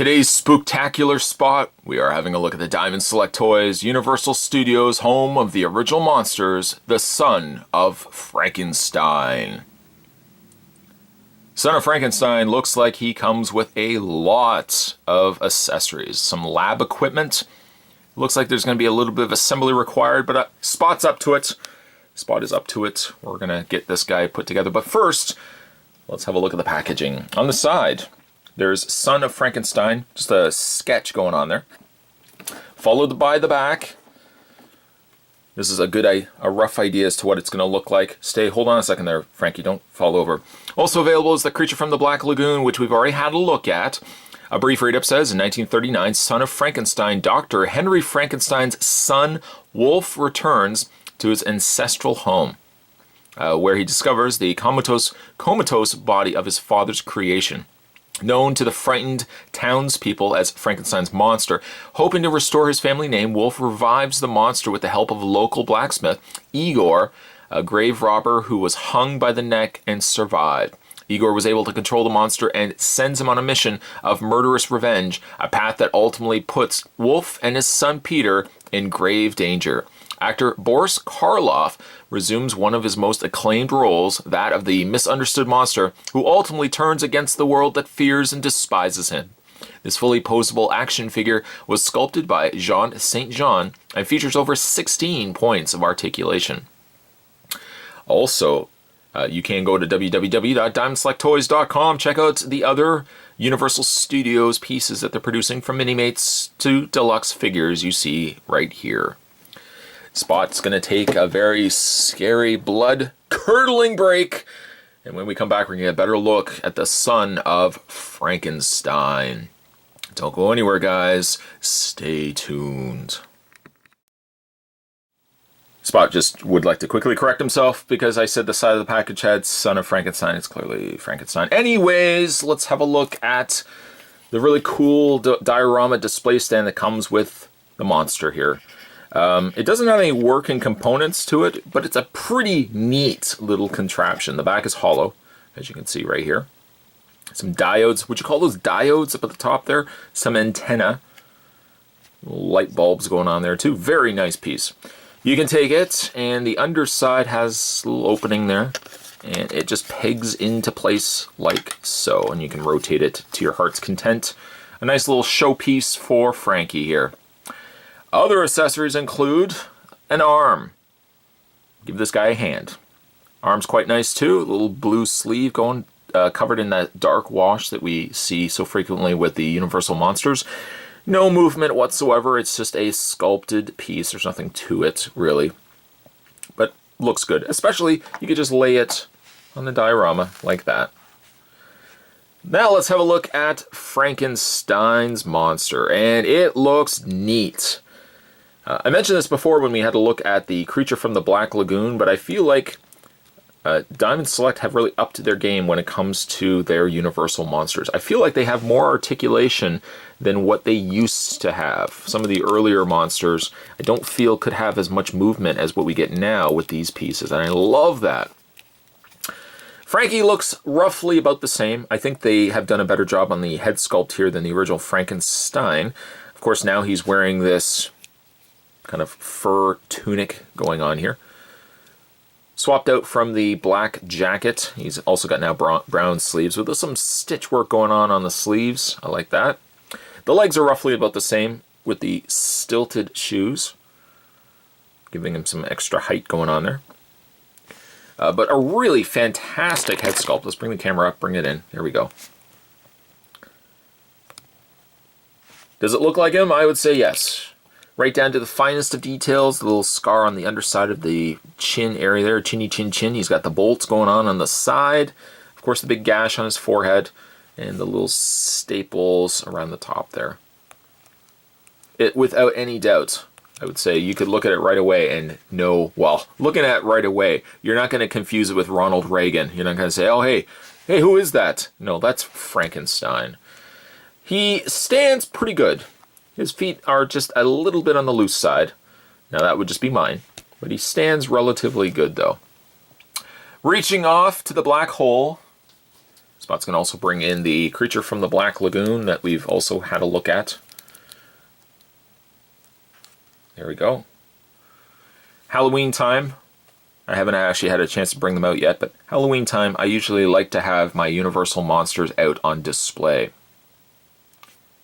today's spooktacular spot, we are having a look at the Diamond Select Toys, Universal Studios, home of the original monsters, the Son of Frankenstein. Son of Frankenstein looks like he comes with a lot of accessories, some lab equipment. Looks like there's going to be a little bit of assembly required, but Spot's up to it. Spot is up to it. We're going to get this guy put together. But first, let's have a look at the packaging. On the side, there's Son of Frankenstein, just a sketch going on there. Followed by the back. This is a rough idea as to what it's going to look like. Hold on a second there, Frankie, don't fall over. Also available is the creature from the Black Lagoon, which we've already had a look at. A brief read-up says, in 1939, Son of Frankenstein, Dr. Henry Frankenstein's son, Wolf, returns to his ancestral home, where he discovers the comatose body of his father's creation. Known to the frightened townspeople as Frankenstein's monster, hoping to restore his family name, Wolf revives the monster with the help of a local blacksmith, Igor, a grave robber who was hung by the neck and survived. Igor was able to control the monster and sends him on a mission of murderous revenge, a path that ultimately puts Wolf and his son Peter in grave danger. Actor Boris Karloff resumes one of his most acclaimed roles, that of the misunderstood monster who ultimately turns against the world that fears and despises him. This fully posable action figure was sculpted by Jean St. Jean and features over 16 points of articulation. Also, you can go to www.diamondselecttoys.com, check out the other Universal Studios pieces that they're producing, from mini-mates to deluxe figures you see right here. Spot's going to take a very scary, blood-curdling break. And when we come back, we're going to get a better look at the Son of Frankenstein. Don't go anywhere, guys. Stay tuned. Spot just would like to quickly correct himself because I said the side of the package had Son of Frankenstein. It's clearly Frankenstein. Anyways, let's have a look at the really cool diorama display stand that comes with the monster here. It doesn't have any working components to it, but it's a pretty neat little contraption. The back is hollow, as you can see right here. Some diodes. Would you call those diodes up at the top there? Some antenna. Light bulbs going on there too. Very nice piece. You can take it, and the underside has a little opening there, and it just pegs into place like so, and you can rotate it to your heart's content. A nice little showpiece for Frankie here. Other accessories include an arm. Give this guy a hand. Arm's quite nice too. A little blue sleeve going covered in that dark wash that we see so frequently with the Universal monsters. No movement whatsoever. It's just a sculpted piece. There's nothing to it really, but looks good. Especially you could just lay it on the diorama like that. Now let's have a look at Frankenstein's monster, and it looks neat. I mentioned this before when we had a look at the creature from the Black Lagoon, but I feel like Diamond Select have really upped their game when it comes to their Universal monsters. I feel like they have more articulation than what they used to have. Some of the earlier monsters I don't feel could have as much movement as what we get now with these pieces, and I love that. Frankie looks roughly about the same. I think they have done a better job on the head sculpt here than the original Frankenstein. Of course, now he's wearing this kind of fur tunic going on here. Swapped out from the black jacket. He's also got now brown sleeves with some stitch work going on the sleeves. I like that. The legs are roughly about the same with the stilted shoes, giving him some extra height going on there. But a really fantastic head sculpt. Let's bring the camera up, bring it in. There we go. Does it look like him? I would say yes. Right down to the finest of details, the little scar on the underside of the chin area there, chinny chin chin. He's got the bolts going on the side. Of course, the big gash on his forehead and the little staples around the top there. Without any doubt, I would say you could look at it right away and know, well, looking at it right away, you're not going to confuse it with Ronald Reagan. You're not going to say, oh, hey, who is that? No, that's Frankenstein. He stands pretty good. His feet are just a little bit on the loose side. Now that would just be mine. But he stands relatively good though. Reaching off to the black hole Spot's going to also bring in the creature from the Black Lagoon that we've also had a look at. There we go. Halloween time. I haven't actually had a chance to bring them out yet, but Halloween time, I usually like to have my Universal monsters out on display.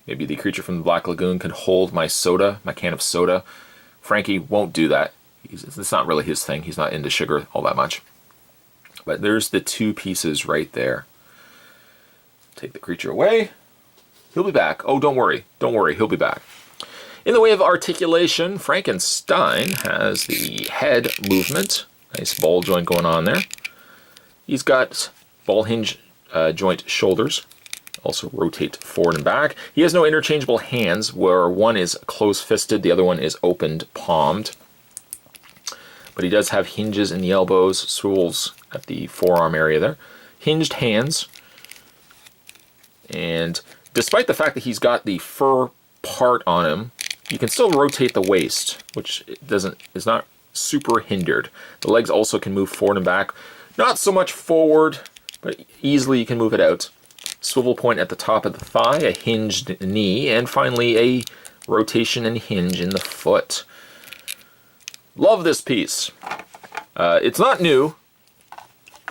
Maybe the creature from the Black Lagoon can hold my soda, my can of soda. Frankie won't do that. It's not really his thing. He's not into sugar all that much. But there's the two pieces right there. Take the creature away. He'll be back. Oh, don't worry. Don't worry. He'll be back. In the way of articulation, Frankenstein has the head movement. Nice ball joint going on there. He's got ball hinge joint shoulders. Also rotate forward and back. He has no interchangeable hands, where one is close-fisted, the other one is opened, palmed. But he does have hinges in the elbows, swivels at the forearm area there. Hinged hands. And despite the fact that he's got the fur part on him, you can still rotate the waist, which is not super hindered. The legs also can move forward and back. Not so much forward, but easily you can move it out. Swivel point at the top of the thigh, a hinged knee, and finally a rotation and hinge in the foot. Love this piece. It's not new.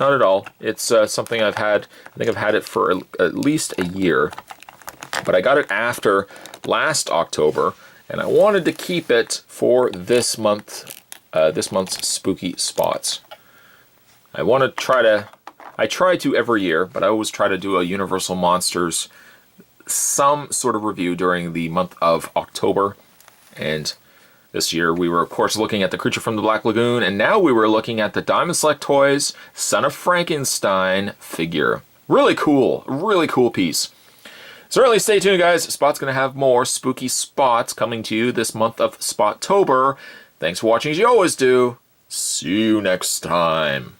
Not at all. It's something I've had, I think I've had it for at least a year. But I got it after last October, and I wanted to keep it for this month's spooky spots. I try to every year, but I always try to do a Universal Monsters some sort of review during the month of October. And this year we were, of course, looking at the creature from the Black Lagoon, and now we were looking at the Diamond Select Toys Son of Frankenstein figure. Really cool piece. Certainly stay tuned, guys. Spot's going to have more spooky spots coming to you this month of Spottober. Thanks for watching as you always do. See you next time.